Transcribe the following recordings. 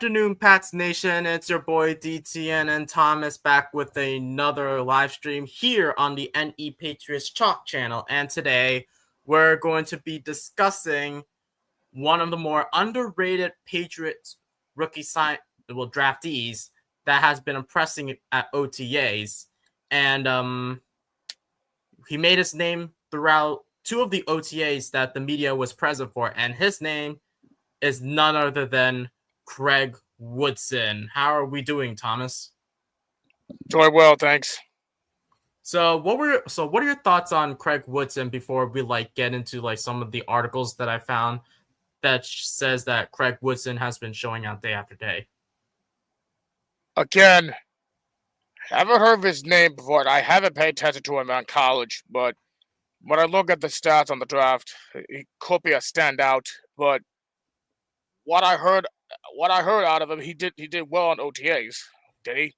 afternoon, Pats Nation. It's your boy DTN and Thomas back with another live stream here on the NE Patriots Chalk channel. And today we're going to be discussing one of the more underrated Patriots draftees that has been impressing at OTAs. And he made his name throughout two of the OTAs that the media was present for, and his name is none other than Craig Woodson. How are we doing, Thomas? Doing well, thanks. So what are your thoughts on Craig Woodson before we get into some of the articles that I found that says that Craig Woodson has been showing out day after day? Again, haven't heard of his name before. I haven't paid attention to him in college, but when I look at the stats on the draft, he could be a standout. But what I heard out of him, he did well on OTAs. Did he?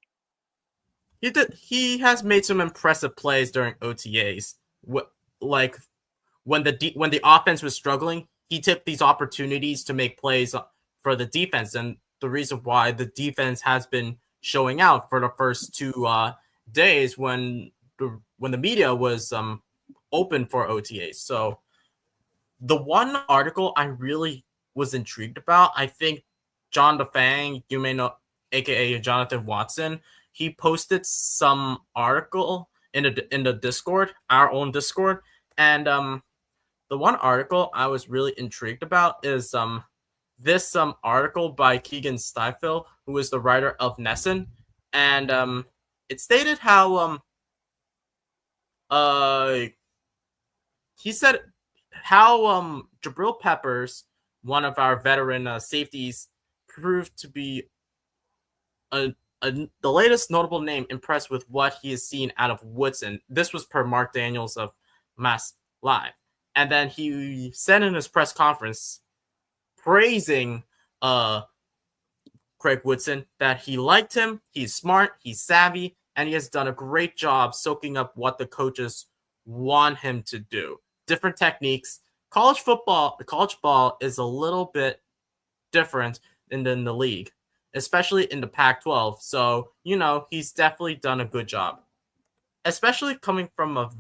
He did. He has made some impressive plays during OTAs. Like when the offense was struggling, he took these opportunities to make plays for the defense, and the reason why the defense has been showing out for the first two days when the media was open for OTAs. So the one article I really was intrigued about, I think John DeFang, you may know, aka Jonathan Watson, he posted some article in the Discord, our own Discord, and the one article I was really intrigued about is this article by Keegan Stiefel, who is the writer of Nesson, and it stated how he said how Jabril Peppers, one of our veteran safeties, proved to be the latest notable name impressed with what he has seen out of Woodson. This was per Mark Daniels of Mass Live. And then he said in his press conference, praising Craig Woodson, that he liked him, he's smart, he's savvy, and he has done a great job soaking up what the coaches want him to do. Different techniques. College ball is a little bit different than the league, especially in the Pac-12. So, he's definitely done a good job, especially coming from a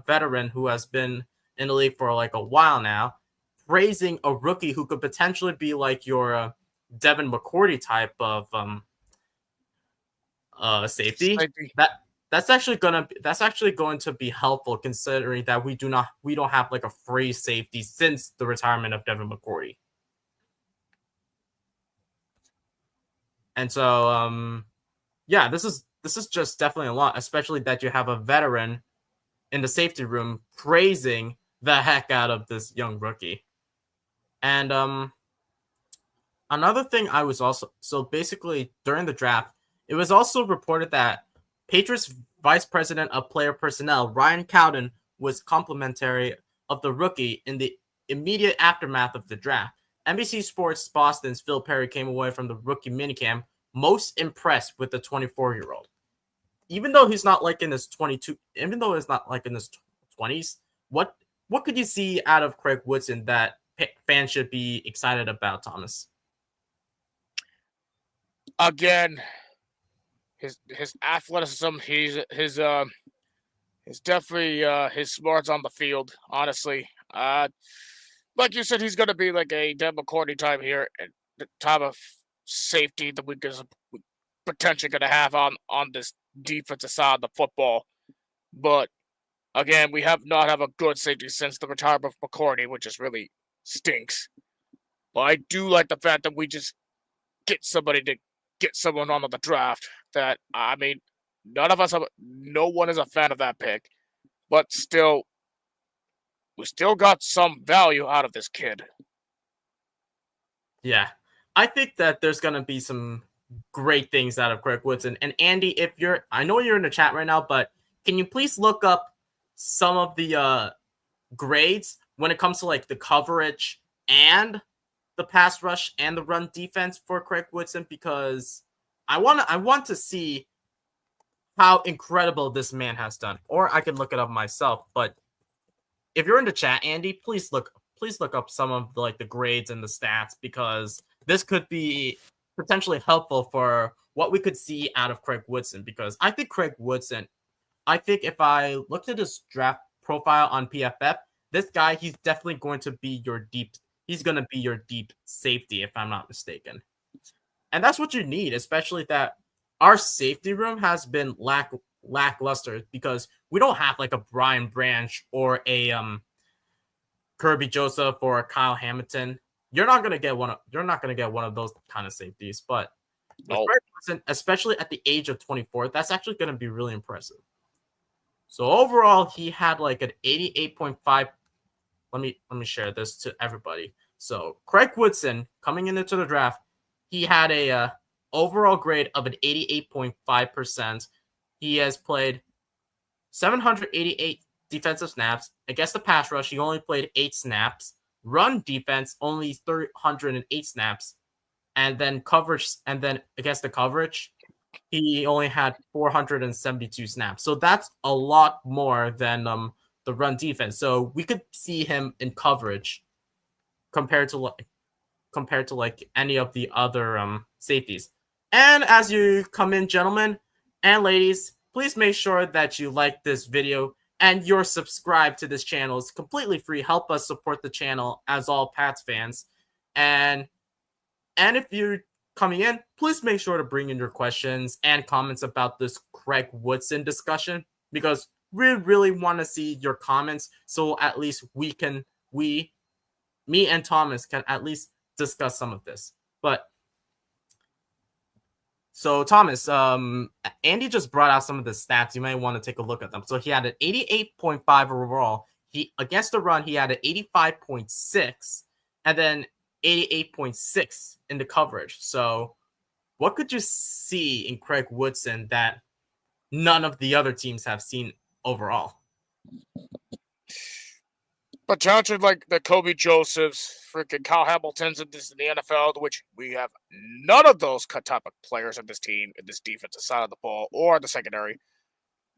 veteran who has been in the league for a while now, praising a rookie who could potentially be like your Devin McCourty type of safety. That's actually going to be helpful, considering that we don't have a free safety since the retirement of Devin McCourty. And so yeah, this is just definitely a lot, especially that you have a veteran in the safety room praising the heck out of this young rookie. And another thing I was also, so basically during the draft, it was also reported that Patriots Vice President of Player Personnel, Ryan Cowden, was complimentary of the rookie in the immediate aftermath of the draft. NBC Sports Boston's Phil Perry came away from the rookie minicamp most impressed with the 24-year-old. Even though he's not in his 22, even though he's not in his 20s, what could you see out of Craig Woodson that fans should be excited about, Thomas? Again, his athleticism, his definitely his smarts on the field. Honestly, like you said, he's going to be like a Devin McCourty type here, the type of safety that we potentially going to have on this defensive side of the football. But again, we have not have a good safety since the retirement of McCourty, which just really stinks. But I do like the fact that we just get someone on the draft. That, I mean, no one is a fan of that pick, but still, we still got some value out of this kid. Yeah, I think that there's gonna be some great things out of Craig Woodson. And Andy, I know you're in the chat right now, but can you please look up some of the grades when it comes to the coverage and the pass rush and the run defense for Craig Woodson, because I want to see how incredible this man has done. Or I can look it up myself, but if you're in the chat, Andy, please look up some of the grades and the stats, because this could be potentially helpful for what we could see out of Craig Woodson, because I think if I looked at his draft profile on PFF, this guy, he's definitely going to be he's going to be your deep safety, if I'm not mistaken. And that's what you need, especially that our safety room has been lackluster, because we don't have like a Brian Branch or a Kirby Joseph or a Kyle Hamilton. You're not gonna get one of those kind of safeties. But especially at the age of 24, that's actually gonna be really impressive. So overall, he had like an 88.5. Let me share this to everybody. So Craig Woodson, coming into the draft, he had a overall grade of an 88.5%. He has played 788 defensive snaps. Against the pass rush, he only played 8 snaps. Run defense, only 308 snaps. And then against the coverage, he only had 472 snaps. So that's a lot more than the run defense. So we could see him in coverage compared to like any of the other safeties. And as you come in, gentlemen and ladies, please make sure that you like this video and you're subscribed to this channel. It's completely free. Help us support the channel as all Pats fans. And if you're coming in, please make sure to bring in your questions and comments about this Craig Woodson discussion, because we really want to see your comments, so at least me and Thomas can at least discuss some of this. But so Thomas, Andy just brought out some of the stats. You might want to take a look at them. So he had an 88.5 overall. He against the run, he had an 85.6, and then 88.6 in the coverage. So what could you see in Craig Woodson that none of the other teams have seen overall? But challenging like the Kobe Josephs, freaking Kyle Hamiltons in the NFL, which we have none of those type of players in this team, in this defensive side of the ball, or the secondary.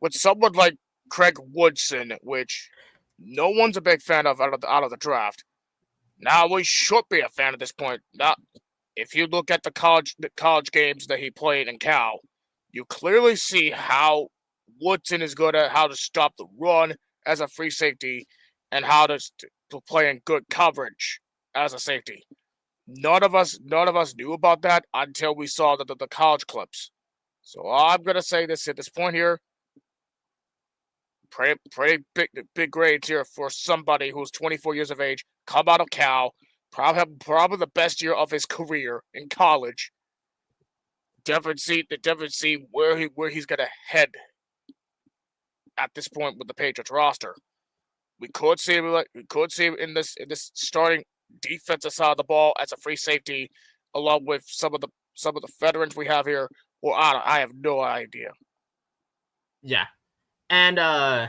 With someone like Craig Woodson, which no one's a big fan of out of the draft. Now we should be a fan at this point. Now, if you look at the college games that he played in Cal, you clearly see how Woodson is good at how to stop the run as a free safety, and how to play in good coverage as a safety. None of us knew about that until we saw the college clips. So I'm gonna say this at this point here. Pretty big grades here for somebody who's 24 years of age, come out of Cal, probably the best year of his career in college. Definitely see where he's gonna head at this point with the Patriots roster. We could see him in this starting defensive side of the ball as a free safety, along with some of the veterans we have here. Or I have no idea. Yeah, and I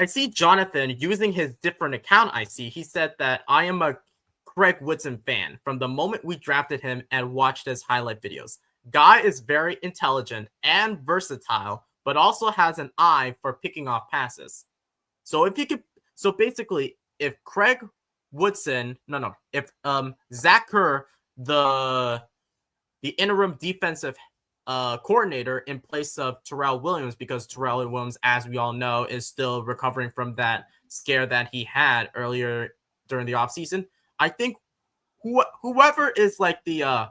see Jonathan using his different account. He said that I am a Craig Woodson fan from the moment we drafted him and watched his highlight videos. Guy is very intelligent and versatile, but also has an eye for picking off passes. So basically, if Craig Woodson, if Zach Kerr, the interim defensive coordinator in place of Terrell Williams, because Terrell Williams, as we all know, is still recovering from that scare that he had earlier during the offseason. I think whoever is like the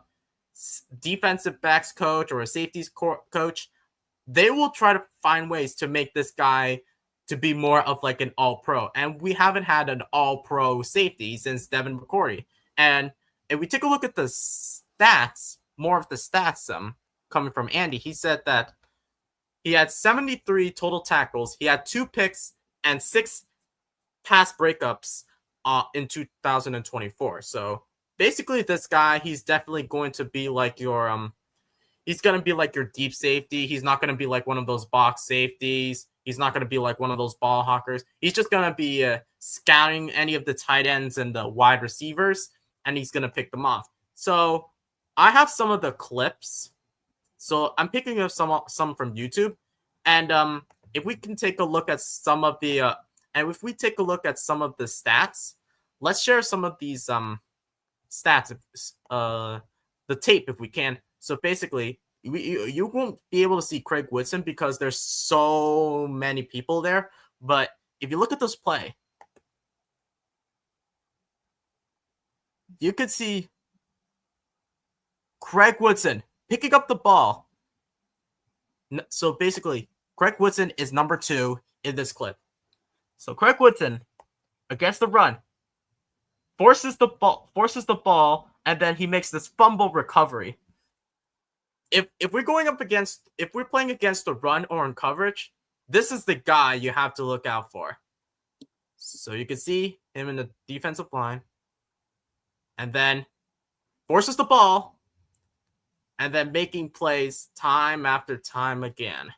defensive backs coach or a safeties coach, they will try to find ways to make this guy to be more of like an all-pro. And we haven't had an all-pro safety since Devin McCourty. And if we take a look at the stats, more of the stats coming from Andy, he said that he had 73 total tackles. He had 2 picks and 6 pass breakups in 2024. So basically this guy, he's definitely going to be like your he's going to be like your deep safety. He's not going to be like one of those box safeties. He's not going to be like one of those ball hawkers. He's just going to be scouting any of the tight ends and the wide receivers, and he's going to pick them off. So I have some of the clips. So I'm picking up some from YouTube. And if we can take a look at some of the stats, let's share some of these stats. The the tape if we can. So basically, you won't be able to see Craig Woodson because there's so many people there. But if you look at this play, you could see Craig Woodson picking up the ball. So basically, Craig Woodson is number 2 in this clip. So Craig Woodson against the run forces the ball, and then he makes this fumble recovery. If we're playing against the run or in coverage, this is the guy you have to look out for. So you can see him in the defensive line, and then forces the ball, and then making plays time after time again.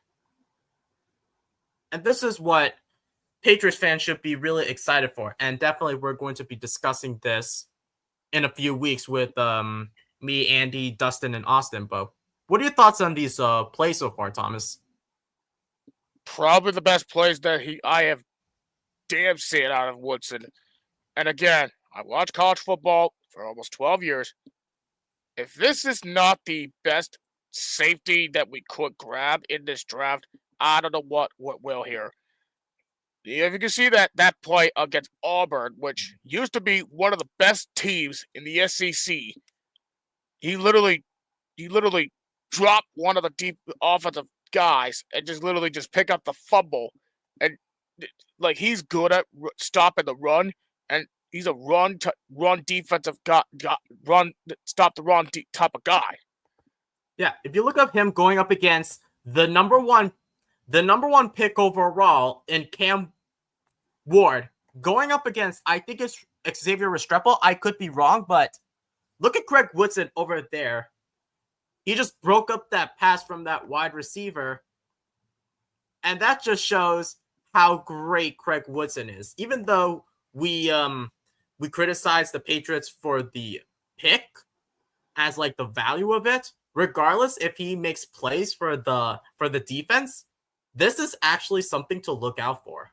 And this is what Patriots fans should be really excited for. And definitely we're going to be discussing this in a few weeks with me, Andy, Dustin, and Austin. But what are your thoughts on these plays so far, Thomas? Probably the best plays that I have damn seen out of Woodson. And again, I watched college football for almost 12 years. If this is not the best safety that we could grab in this draft, I don't know what will here. If you can see that play against Auburn, which used to be one of the best teams in the SEC, he literally dropped one of the deep offensive guys and just pick up the fumble, and like he's good at stopping the run, and he's a run defensive stop the run type of guy. Yeah, if you look up him going up against the number one pick overall in Cam Ward, going up against, I think it's Xavier Restrepo. I could be wrong, but look at Craig Woodson over there. He just broke up that pass from that wide receiver, and that just shows how great Craig Woodson is. Even though we criticize the Patriots for the pick as like the value of it, regardless if he makes plays for the defense, this is actually something to look out for.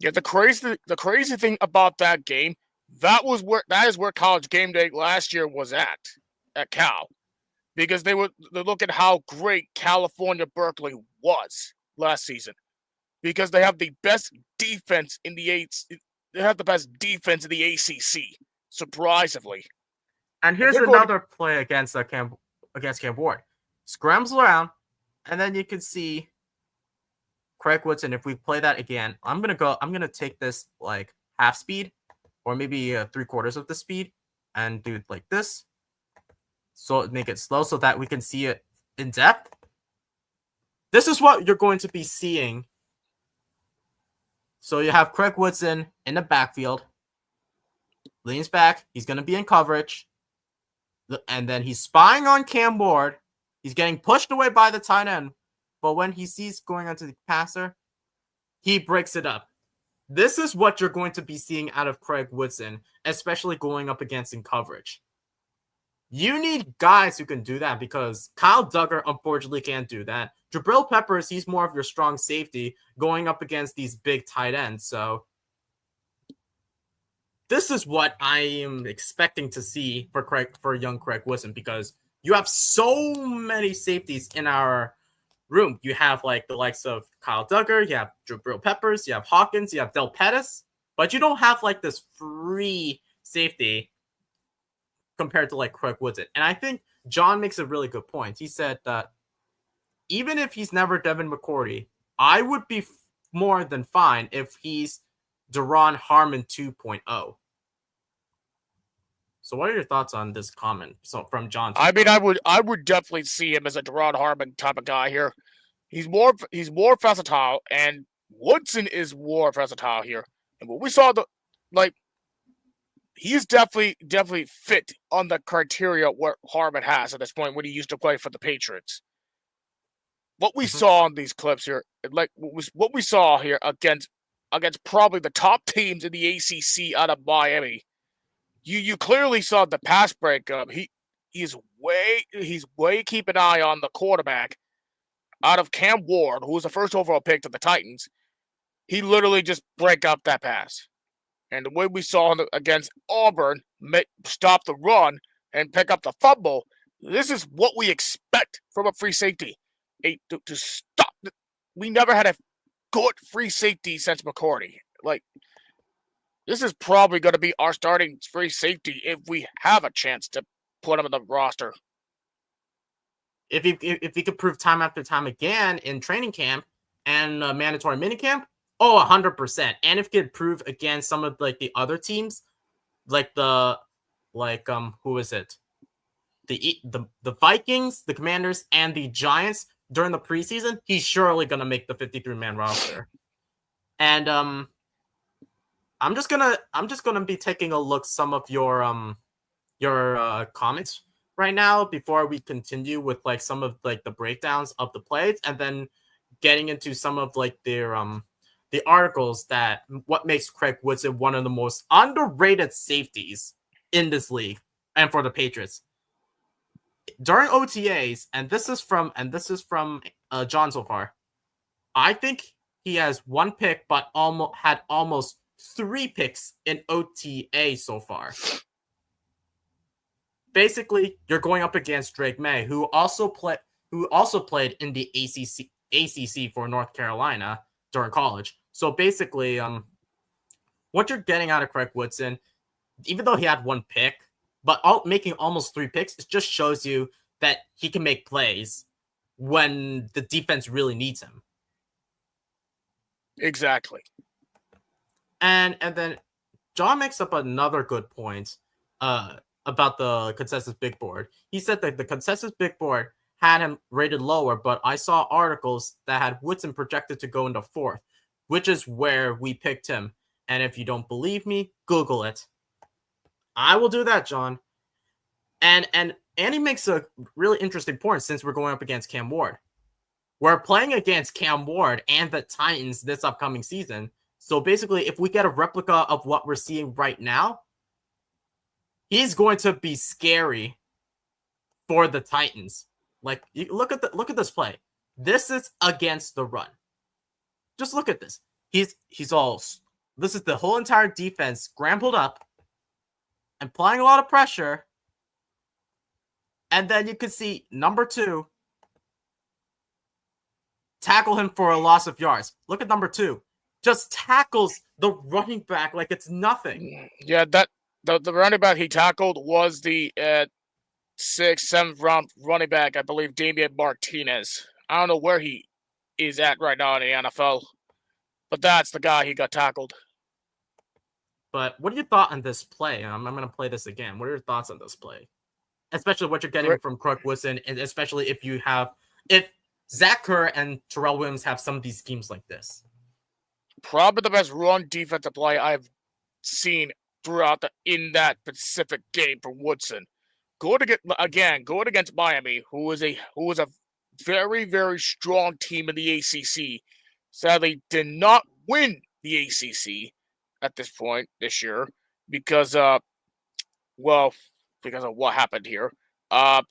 Yeah, the crazy thing about that game, that is where College Game Day last year was at Cal, because they look at how great California Berkeley was last season, because they have the best defense in the ACC, surprisingly. And here's another play against Cam Ward. Scrambles around, and then you can see Craig Woodson. If we play that again, I'm gonna take this like half speed, or maybe 3/4 of the speed, and do it like this. So make it slow so that we can see it in depth. This is what you're going to be seeing. So you have Craig Woodson in the backfield, leans back. He's going to be in coverage. And then he's spying on Cam Ward. He's getting pushed away by the tight end. But when he sees going onto the passer, he breaks it up. This is what you're going to be seeing out of Craig Woodson, especially going up against in coverage. You need guys who can do that, because Kyle Duggar unfortunately can't do that. Jabril Peppers, he's more of your strong safety going up against these big tight ends. So this is what I am expecting to see for young Craig Woodson, because you have so many safeties in our room. You have like the likes of Kyle Duggar, you have Jabril Peppers, you have Hawkins, you have Del Pettis, but you don't have like this free safety compared to like Craig Woodson. And I think John makes a really good point. He said that even if he's never Devin McCourty, I would be more than fine if he's Deron Harmon 2.0. So what are your thoughts on this comment? So from John. I mean, I would definitely see him as a Deron Harmon type of guy here. He's more versatile, and Woodson is more versatile here. And what we saw, he's definitely fit on the criteria what Harmon has at this point when he used to play for the Patriots. What we saw on these clips here, like what we saw here against probably the top teams in the ACC out of Miami, you clearly saw the pass breakup. He's way keep an eye on the quarterback out of Cam Ward, who was the first overall pick to the Titans. He literally just break up that pass. And the way we saw against Auburn, stop the run and pick up the fumble, This is what we expect from a free safety. To stop. We never had a good free safety since McCourty. Like, this is probably going to be our starting free safety if we have a chance to put him in the roster. If he could prove time after time again in training camp and mandatory minicamp, 100%. And if he could prove against some of like the other teams, like who is it? The Vikings, the Commanders, and the Giants during the preseason, he's surely gonna make the 53-man roster. And I'm just gonna be taking a look some of your comments right now before we continue with like some of like the breakdowns of the plays, and then getting into some of like their the articles that what makes Craig Woodson one of the most underrated safeties in this league and for the Patriots. During OTAs, and this is from John so far, I think he has one pick, but almost 3 picks in OTA so far. Basically, you're going up against Drake May, who also played in the ACC for North Carolina during college. So basically, what you're getting out of Craig Woodson, even though he had 1 pick, but making almost 3 picks, it just shows you that he can make plays when the defense really needs him. Exactly. And then John makes up another good point about the consensus big board. He said that the consensus big board had him rated lower, but I saw articles that had Woodson projected to go into 4th, which is where we picked him. And if you don't believe me, Google it. I will do that, John. And he makes a really interesting point since we're going up against Cam Ward. We're playing against Cam Ward and the Titans this upcoming season. So basically, if we get a replica of what we're seeing right now, he's going to be scary for the Titans. Like, look at this play. This is against the run. Just look at this. This is the whole entire defense scrambled up and applying a lot of pressure. And then you can see number 2 tackle him for a loss of yards. Look at number 2. Just tackles the running back like it's nothing. Yeah, that the running back he tackled was the 6th, 7th round running back, I believe, Damian Martinez. I don't know where he is at right now in the NFL, but that's the guy he got tackled. But what are your thoughts on this play? I'm going to play this again. What are your thoughts on this play? Especially what you're getting from Craig Woodson, and especially if Zach Kerr and Terrell Williams have some of these schemes like this. Probably the best run defensive play I've seen throughout in that specific game from Woodson. Going against Miami, who was a very, very strong team in the ACC. Sadly, did not win the ACC at this point this year because of what happened here. But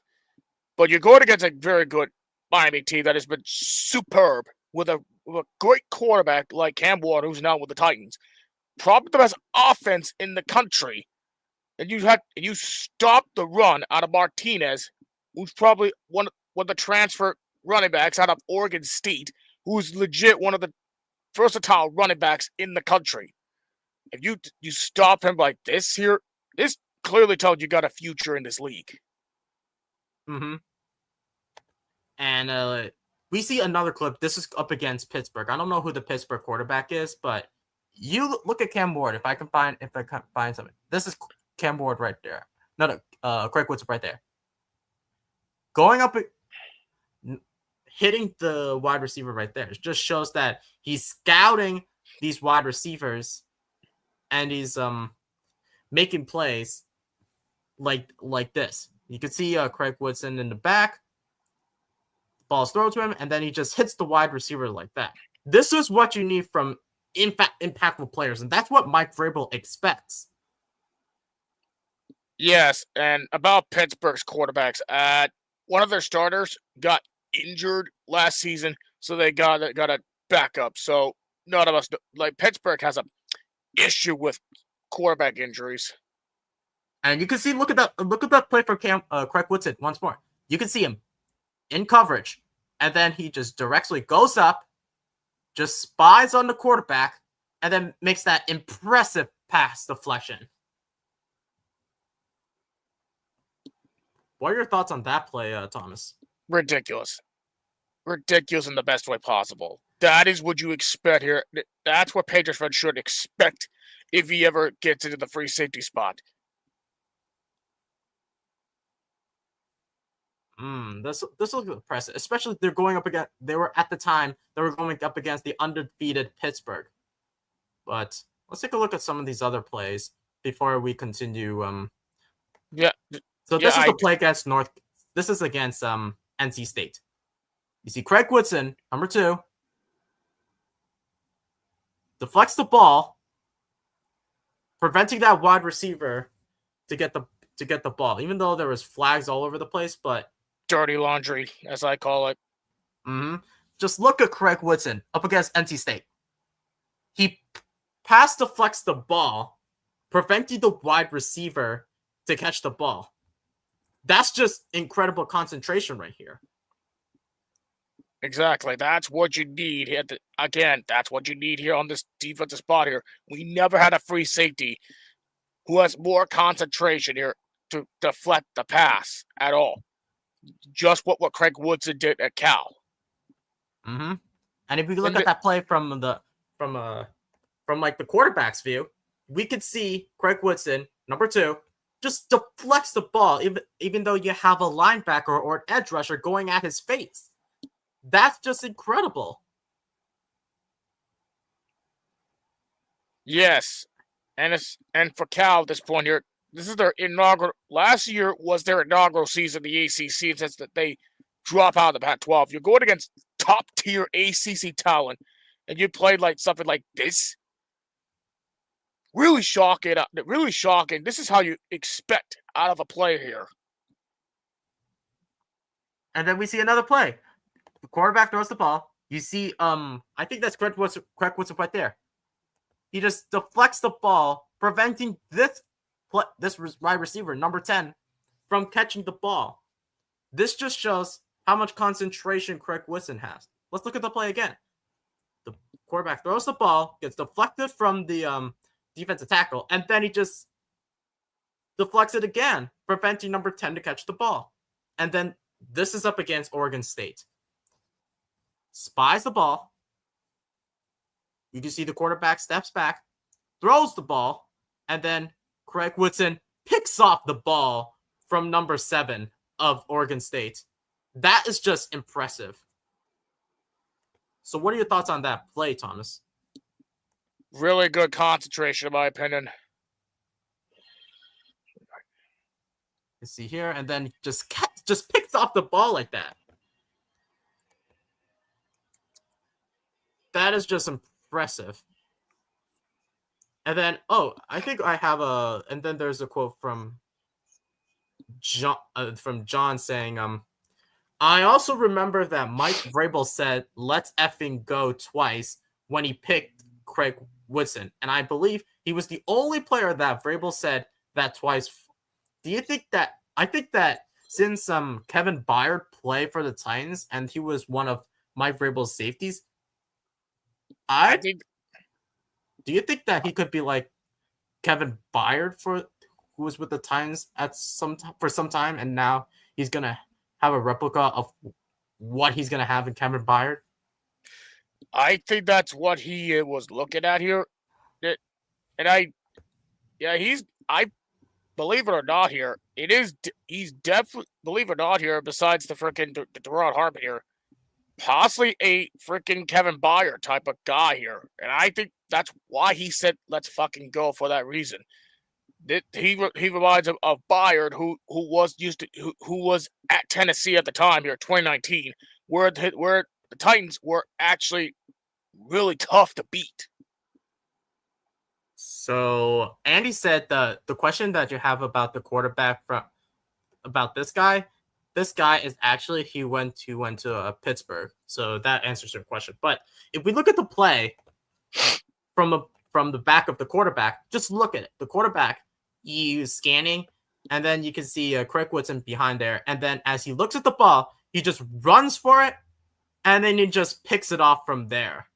you're going against a very good Miami team that has been superb with a great quarterback like Cam Ward, who's now with the Titans. Probably the best offense in the country. And you stopped the run out of Martinez, who's probably one of the transfer running backs out of Oregon State, who's legit one of the versatile running backs in the country. If you stop him like this here, this clearly tells you got a future in this league. Mm-hmm. And we see another clip. This is up against Pittsburgh. I don't know who the Pittsburgh quarterback is, but you look at Cam Ward. If I can find something. This is Cam Ward right there. No, Craig Woodson right there. Going up, hitting the wide receiver right there. It just shows that he's scouting these wide receivers, and he's making plays like this. You can see Craig Woodson in the back. Ball's thrown to him, and then he just hits the wide receiver like that. This is what you need from impactful players, and that's what Mike Vrabel expects. Yes, and about Pittsburgh's quarterbacks, one of their starters got injured last season, so they got a backup. So none of us Pittsburgh has a issue with quarterback injuries. And you can see, look at that play for Craig Woodson once more. You can see him in coverage, and then he just directly goes up, just spies on the quarterback, and then makes that impressive pass deflection. What are your thoughts on that play, Thomas? Ridiculous. Ridiculous in the best way possible. That is what you expect here. That's what Patriots fans should expect if he ever gets into the free safety spot. This looks impressive, especially they were at the time they were going up against the undefeated Pittsburgh. But let's take a look at some of these other plays before we continue. Yeah. So this is the play against North. This is against NC State. You see Craig Woodson, number 2, deflects the ball, preventing that wide receiver to get the ball. Even though there was flags all over the place, but dirty laundry, as I call it. Just look at Craig Woodson up against NC State. He pass deflects the ball, preventing the wide receiver to catch the ball. That's just incredible concentration right here. Exactly. That's what you need. That's what you need here on this defensive spot here. We never had a free safety who has more concentration here to deflect the pass at all. Just what Craig Woodson did at Cal. And if we look at that play from the quarterback's view, we could see Craig Woodson, number 2, just deflects the ball, even though you have a linebacker or an edge rusher going at his face. That's just incredible. Yes, and for Cal at this point here, this is their inaugural. Last year was their inaugural season in the ACC, and since that they drop out of the Pac-12, you're going against top tier ACC talent, and you played like something like this. Really shocking. Really shocking. This is how you expect out of a play here. And then we see another play. The quarterback throws the ball. You see, I think that's Craig Woodson right there. He just deflects the ball, preventing this wide receiver, number 10, from catching the ball. This just shows how much concentration Craig Woodson has. Let's look at the play again. The quarterback throws the ball, gets deflected from the defensive tackle, and then he just deflects it again, preventing number 10 to catch the ball. And then this is up against Oregon State. Spies the ball. You can see the quarterback steps back, throws the ball, and then Craig Woodson picks off the ball from number 7 of Oregon State. That is just impressive. So what are your thoughts on that play, Thomas? Really good concentration, in my opinion. You see here, and then just picks off the ball like that. That is just impressive. And then, I think I have and then there's a quote from John saying, I also remember that Mike Vrabel said, let's effing go twice when he picked Craig Woodson. And I believe he was the only player that Vrabel said that twice. Do you think that, I think that since Kevin Byard played for the Titans and he was one of Mike Vrabel's safeties, I think, do you think that he could be like Kevin Byard who was with the Titans for some time, and now he's gonna have a replica of what he's gonna have in Kevin Byard? I think that's what he was looking at here, I believe it or not here, he's definitely, believe it or not here, besides the freaking Derod Harmon here, possibly a freaking Kevin Byard type of guy here. And I think that's why he said, let's fucking go, for that reason. He reminds him of Byard, who was at Tennessee at the time here, 2019, where the Titans were actually really tough to beat. So Andy said the question that you have about the quarterback about this guy is actually he went to Pittsburgh. So that answers your question. But if we look at the play from the back of the quarterback, just look at it. The quarterback, he's scanning, and then you can see Craig Woodson behind there. And then as he looks at the ball, he just runs for it, and then he just picks it off from there.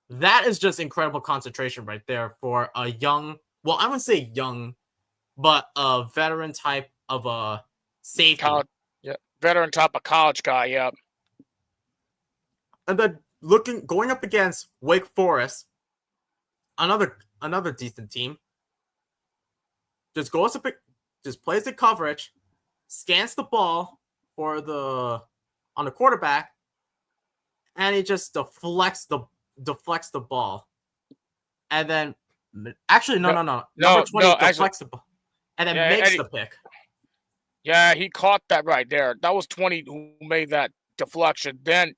That is just incredible concentration right there for a young, well, I wouldn't say young, but a veteran type of a safety. Veteran type of college guy, yeah. And then going up against Wake Forest, another decent team. Just goes up, just plays the coverage, scans the ball on the quarterback, and he just deflects the ball. And then actually no. Number 20 deflects the ball and then makes the pick. Yeah, he caught that right there. That was 20 who made that deflection. Then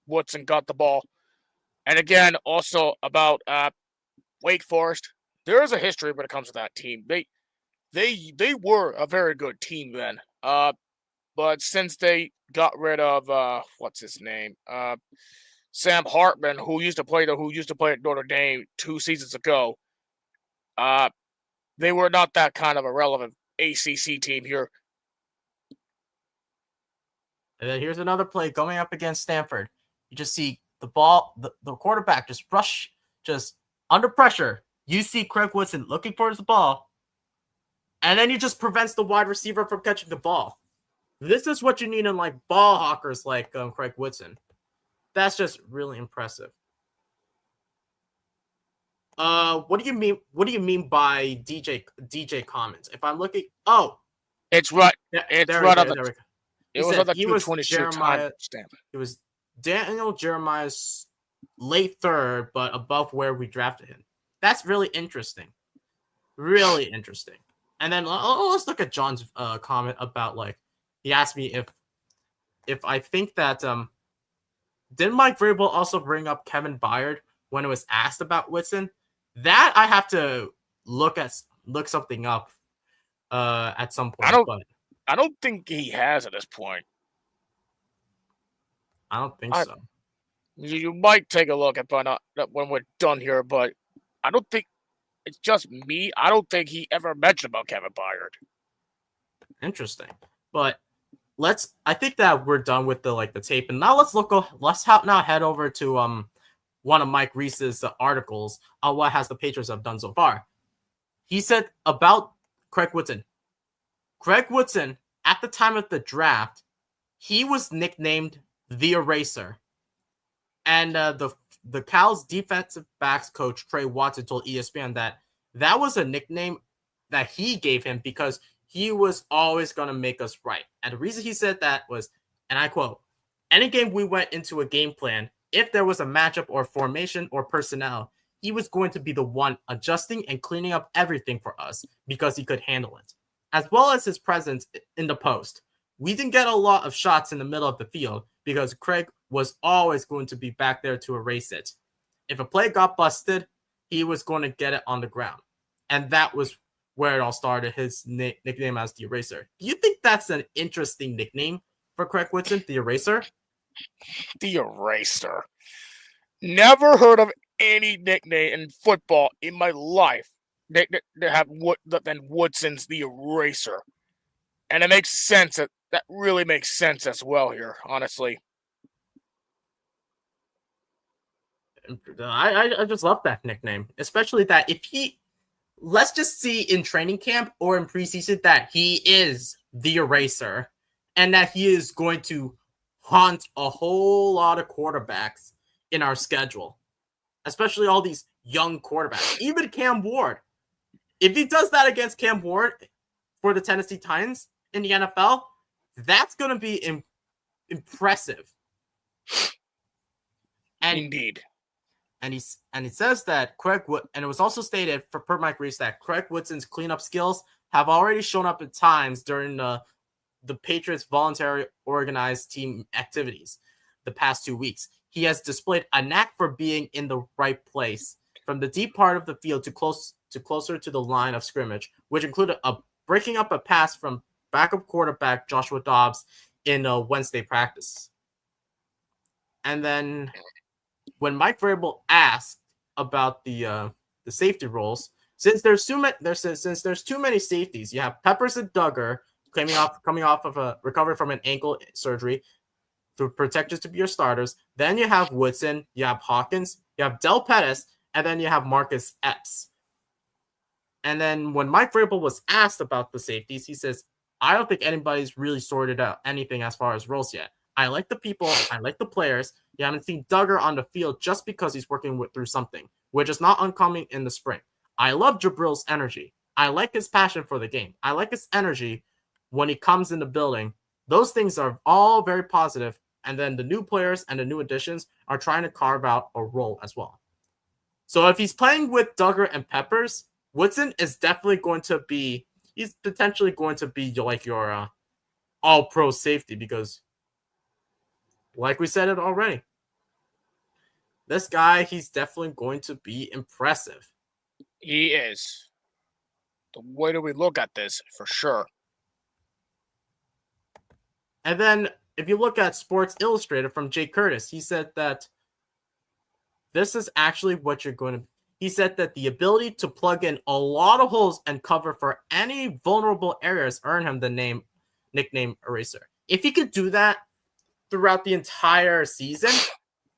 Woodson got the ball. And again, also about Wake Forest, there is a history when it comes to that team. They were a very good team then. But since they got rid of what's his name? Sam Hartman, who used to play at Notre Dame 2 seasons ago, they were not that kind of a relevant ACC team here. And then here's another play going up against Stanford. You just see the ball, the quarterback just under pressure. You see Craig Woodson looking for his ball, and then he just prevents the wide receiver from catching the ball. This is what you need in like ball hawkers like Craig Woodson. That's just really impressive. What do you mean? What do you mean by DJ comments? If I'm looking, it's right. It's right on the. It was on the 226 time stamp. It was Daniel Jeremiah's late third, but above where we drafted him. That's really interesting. Really interesting. And then let's look at John's comment about like he asked me if I think that didn't Mike Vrabel also bring up Kevin Byard when it was asked about Woodson? That I have to look something up at some point. I don't think he has at this point. I don't think so. You might take a look and find out when we're done here, but I don't think it's just me. I don't think he ever mentioned about Kevin Byard. Interesting, but I think that we're done with the tape, and now let's head over to one of Mike Reese's articles on what has the Patriots have done so far. He said about Craig Woodson. Craig Woodson, at the time of the draft, he was nicknamed the Eraser. And the Cal's defensive backs coach, Trey Watson, told ESPN that was a nickname that he gave him because he was always going to make us right. And the reason he said that was, and I quote, any game we went into a game plan, if there was a matchup or formation or personnel, he was going to be the one adjusting and cleaning up everything for us because he could handle it, as well as his presence in the post. We didn't get a lot of shots in the middle of the field because Craig was always going to be back there to erase it. If a play got busted, he was going to get it on the ground. And that was where it all started, his nickname as the Eraser. Do you think that's an interesting nickname for Craig Woodson, the Eraser? The Eraser. Never heard of any nickname in football in my life that have than Woodson's the Eraser. And it makes sense. That really makes sense as well here, honestly. I just love that nickname, especially that if let's just see in training camp or in preseason that he is the Eraser and that he is going to haunt a whole lot of quarterbacks in our schedule, especially all these young quarterbacks, even Cam Ward. If he does that against Cam Ward for the Tennessee Titans in the NFL, that's going to be impressive. And indeed. And he says that and it was also stated per Mike Reese that Craig Woodson's cleanup skills have already shown up at times during the Patriots' voluntary organized team activities the past 2 weeks. He has displayed a knack for being in the right place from the deep part of the field to closer to the line of scrimmage, which included breaking up a pass from backup quarterback Joshua Dobbs in a Wednesday practice. And then when Mike Vrabel asked about the safety roles, Since there's too many safeties, you have Peppers and Duggar coming off of a recovery from an ankle surgery to protectors to be your starters. Then you have Woodson, you have Hawkins, you have Del Pettis, and then you have Marcus Epps. And then when Mike Vrabel was asked about the safeties, he says, I don't think anybody's really sorted out anything as far as roles yet. I like the people. I like the players. You haven't seen Duggar on the field just because he's working through something, which is not uncommon in the spring. I love Jabril's energy. I like his passion for the game. I like his energy when he comes in the building. Those things are all very positive. And then the new players and the new additions are trying to carve out a role as well. So if he's playing with Duggar and Peppers, Woodson is definitely going to be, he's potentially going to be like your all-pro safety because, like we said it already, this guy, he's definitely going to be impressive. He is. The way that we look at this, for sure. And then if you look at Sports Illustrated from Jay Curtis, he said that this is actually what you're going to. He said that the ability to plug in a lot of holes and cover for any vulnerable areas earned him the nickname Eraser. If he could do that throughout the entire season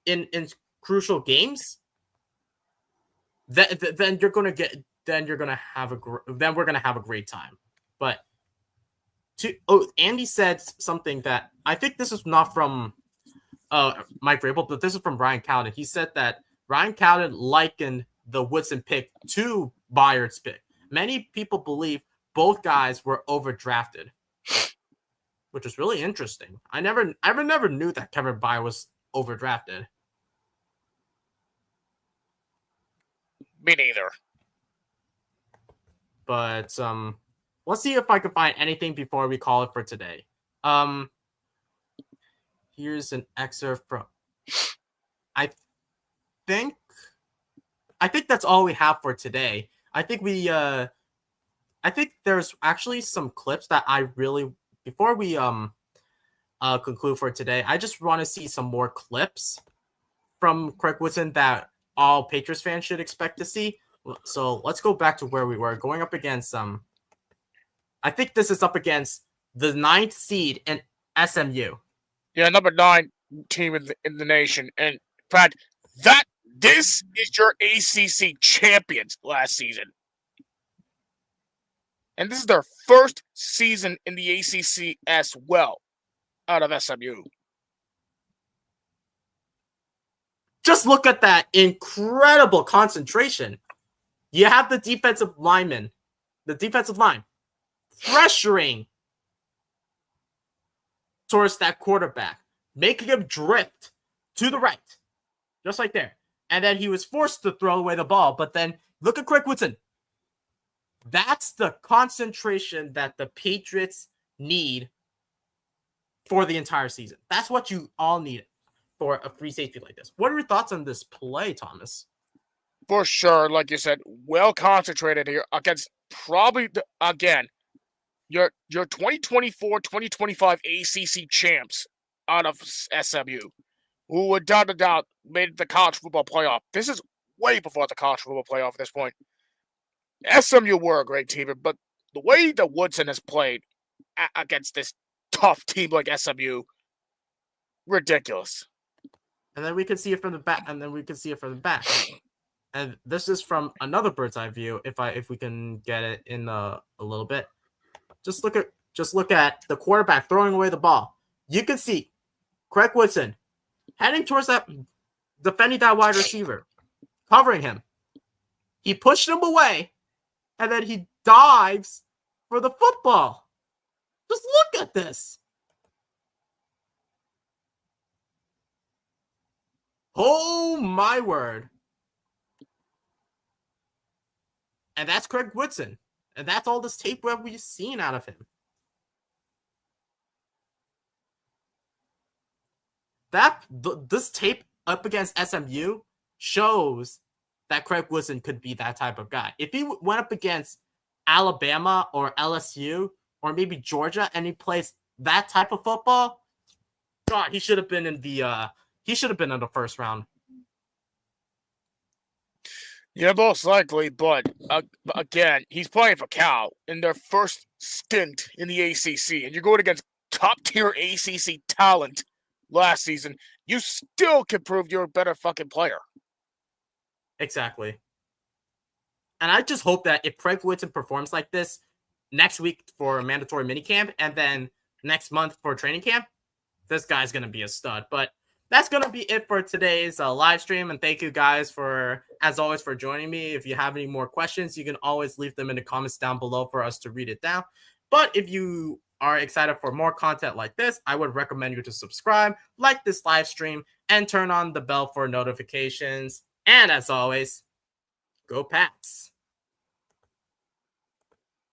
in crucial games, then we're gonna have a great time. But Andy said something that I think this is not from Mike Vrabel, but this is from Ryan Cowden. He said that Ryan Cowden likened the Woodson pick to Byard's pick. Many people believe both guys were overdrafted, which is really interesting. I never knew that Kevin Byard was overdrafted. Me neither. But let's see if I can find anything before we call it for today. Here's an excerpt from. I think that's all we have for today. I think there's actually some clips that I really, before we conclude for today, I just want to see some more clips from Craig Woodson that all Patriots fans should expect to see. So let's go back to where we were going up against I think this is up against the 9th seed in SMU. Yeah, number 9 team in the nation, and Brad, this is your ACC champions last season. And this is their first season in the ACC as well, out of SMU. Just look at that incredible concentration. You have the defensive line pressuring towards that quarterback, making him drift to the right, just like there. And then he was forced to throw away the ball. But then look at Craig Woodson. That's the concentration that the Patriots need for the entire season. That's what you all need for a free safety like this. What are your thoughts on this play, Thomas? For sure, like you said, well concentrated here against probably, again, your 2024-2025 ACC champs out of SMU, who without a doubt made the college football playoff. This is way before the college football playoff at this point. SMU were a great team, but the way that Woodson has played against this tough team like SMU, ridiculous. And then we can see it from the back. And this is from another bird's eye view. If we can get it in a little bit, just look at the quarterback throwing away the ball. You can see Craig Woodson heading towards that, defending that wide receiver, covering him. He pushed him away, and then he dives for the football. Just look at this. Oh my word. And that's Craig Woodson. And that's all this tape that we've seen out of him. This tape up against SMU shows that Craig Woodson could be that type of guy. If he went up against Alabama or LSU or maybe Georgia and he plays that type of football, God, he should have been in the first round. Yeah, most likely, but again, he's playing for Cal in their first stint in the ACC, and you're going against top-tier ACC talent last season. You still can prove you're a better fucking player. Exactly. And I just hope that if Craig Woodson performs like this next week for a mandatory minicamp and then next month for training camp, this guy's going to be a stud. But that's going to be it for today's live stream. And thank you guys for, as always, for joining me. If you have any more questions, you can always leave them in the comments down below for us to read it down. But if you are excited for more content like this, I would recommend you to subscribe, like this live stream, and turn on the bell for notifications. And as always, go Pats!